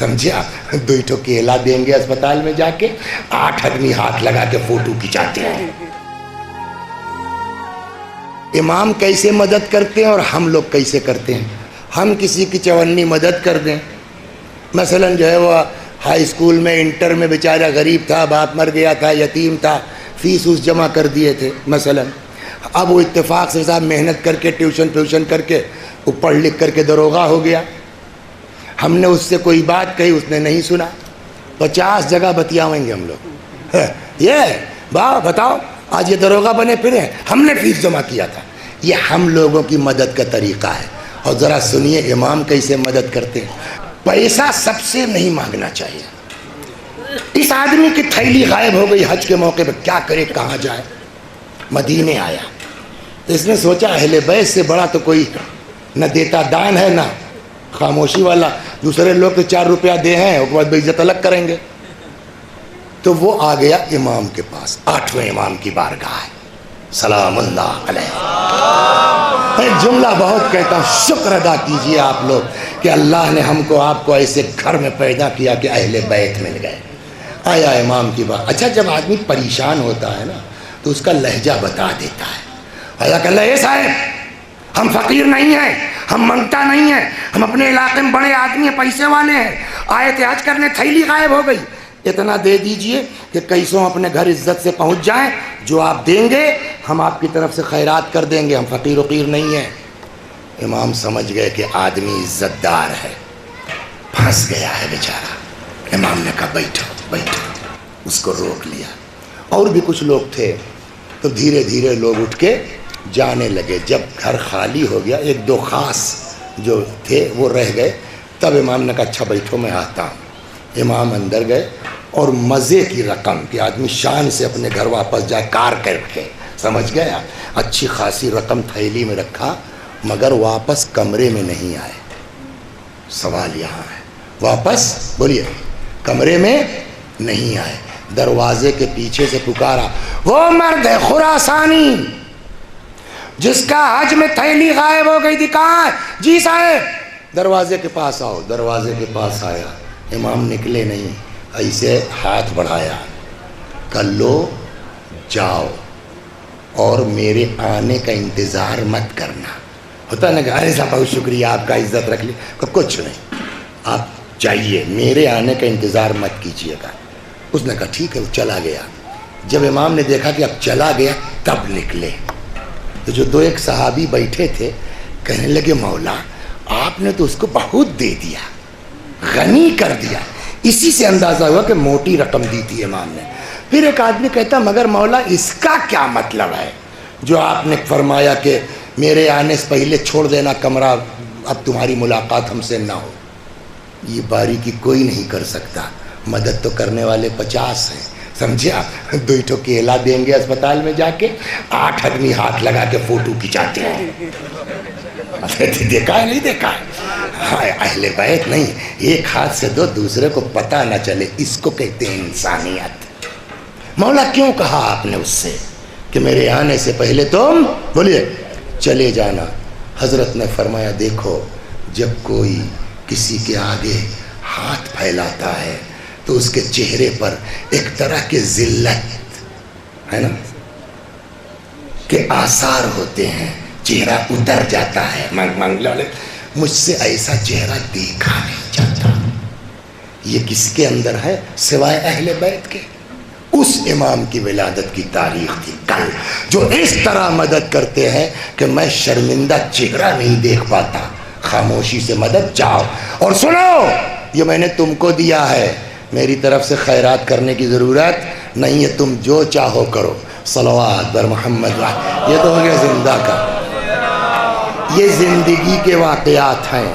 سمجھا؟ 2 کیلا دیں گے اسپتال میں جا کے، 8 آدمی ہاتھ لگا کے فوٹو کھچاتے ہیں۔ امام کیسے مدد کرتے ہیں اور ہم لوگ کیسے کرتے ہیں؟ ہم کسی کی چونی مدد کر دیں، مثلا جو ہے وہ ہائی اسکول میں انٹر میں بیچارہ غریب تھا، باپ مر گیا تھا، یتیم تھا، فیس اس جمع کر دیے تھے مثلا، اب وہ اتفاق سے صاحب محنت کر کے ٹیوشن کر کے وہ پڑھ لکھ کر کے داروغہ ہو گیا، ہم نے اس سے کوئی بات کہی، اس نے نہیں سنا، 50 جگہ بتیاویں گے ہم لوگ، یہ بتاؤ آج یہ داروغہ بنے پھرے، ہم نے فیس جمع کیا تھا۔ یہ ہم لوگوں کی مدد کا طریقہ ہے۔ اور ذرا سنیے امام کیسے مدد کرتے ہیں۔ پیسہ سب سے نہیں مانگنا چاہیے۔ اس آدمی کی تھیلی غائب ہو گئی حج کے موقع پہ، کیا کرے کہاں جائے؟ مدینے آیا تو اس نے سوچا اہل بیت سے بڑا تو کوئی نہ دیتا دان ہے نہ خاموشی والا، دوسرے لوگ تو 4 روپیہ دے ہیں اس کے بعد بے عزت الگ کریں گے، تو وہ آ گیا امام کے پاس، 8ویں امام کی بارگاہ ہے، سلام اللہ علیہ۔ ایک جملہ بہت کہتا ہوں، شکر ادا کیجئے آپ لوگ کہ اللہ نے ہم کو آپ کو ایسے گھر میں پیدا کیا کہ اہل بیت مل گئے۔ آیا امام کی بات، اچھا جب آدمی پریشان ہوتا ہے نا تو اس کا لہجہ بتا دیتا ہے۔ آیا کہ اللہ اے صاحب ہم فقیر نہیں ہیں، ہم منگتا نہیں ہیں، ہم اپنے علاقے میں بڑے آدمی ہیں، پیسے والے ہیں، آئے تھے حج کرنے، تھیلی غائب ہو گئی، اتنا دے دیجئے کہ کیسوں اپنے گھر عزت سے پہنچ جائیں، جو آپ دیں گے ہم آپ کی طرف سے خیرات کر دیں گے، ہم فقیر وقیر نہیں ہیں۔ امام سمجھ گئے کہ آدمی عزت دار ہے، پھنس گیا ہے بیچارہ۔ امام نے کہا بیٹھو بیٹھو، اس کو روک لیا۔ اور بھی کچھ لوگ تھے تو دھیرے دھیرے لوگ اٹھ کے جانے لگے۔ جب گھر خالی ہو گیا، 1-2 خاص جو تھے وہ رہ گئے، تب امام نے کہا اچھا بیٹھو میں آتا ہوں۔ امام اندر گئے اور مزے کی رقم کہ آدمی شان سے اپنے گھر واپس جائے کار کر کے، سمجھ گیا، اچھی خاصی رقم تھیلی میں رکھا، مگر واپس کمرے میں نہیں آئے۔ سوال یہاں ہے، واپس بولیے کمرے میں نہیں آئے، دروازے کے پیچھے سے پکارا، وہ مرد ہے خراسانی جس کا حج میں تھیلی غائب ہو گئی تھی، کہاں ہے؟ جی صاحب دروازے کے پاس آؤ۔ دروازے کے پاس آیا، امام نکلے نہیں، ایسے ہاتھ بڑھایا، کہ لو جاؤ اور میرے آنے کا انتظار مت کرنا۔ ہوتا نا کہ ارے صاحب بہت شکریہ آپ کا، عزت رکھ لی، کچھ نہیں، آپ جائیے، میرے آنے کا انتظار مت کیجیے گا۔ اس نے کہا ٹھیک ہے، وہ چلا گیا۔ جب امام نے دیکھا کہ اب چلا گیا تب نکلے، تو جو 2-1 صحابی بیٹھے تھے کہنے لگے مولا آپ نے تو اس کو بہت دے دیا، غنی کر دیا۔ اسی سے اندازہ ہوا کہ موٹی رقم دی تھی امام نے۔ پھر ایک آدمی کہتا مگر مولا اس کا کیا مطلب ہے جو آپ نے فرمایا کہ میرے آنے سے پہلے چھوڑ دینا کمرہ، اب تمہاری ملاقات ہم سے نہ ہو؟ یہ باریکی کوئی نہیں کر سکتا، مدد تو کرنے والے 50 ہیں، سمجھا؟ 2 کیلا دیں گے اسپتال میں جا کے، 8 آدمی ہاتھ لگا کے فوٹو کھچاتے ہیں۔ دیکھا ہے نہیں دیکھا ہے؟ اہل بیت نہیں، ایک ہاتھ سے دو، دوسرے کو پتہ نہ چلے، اس کو کہتے ہیں انسانیت۔ مولا کیوں کہا آپ نے اس سے کہ میرے آنے سے پہلے تم بولیے چلے جانا؟ حضرت نے فرمایا دیکھو جب کوئی کسی کے آگے ہاتھ پھیلاتا ہے تو اس کے چہرے پر ایک طرح کے ذلت ہے نا کہ آثار ہوتے ہیں، چہرہ اتر جاتا ہے، مجھ سے ایسا چہرہ دیکھا نہیں جاتا۔ یہ کس کے اندر ہے سوائے اہل بیت کے؟ اس امام کی ولادت کی تاریخ تھی کل، جو اس طرح مدد کرتے ہیں کہ میں شرمندہ چہرہ نہیں دیکھ پاتا۔ خاموشی سے مدد چاہو اور سنو، یہ میں نے تم کو دیا ہے، میری طرف سے خیرات کرنے کی ضرورت نہیں ہے، تم جو چاہو کرو۔ صلوات بر محمد، یہ تو ہو گیا زندہ کا، یہ زندگی کے واقعات ہیں۔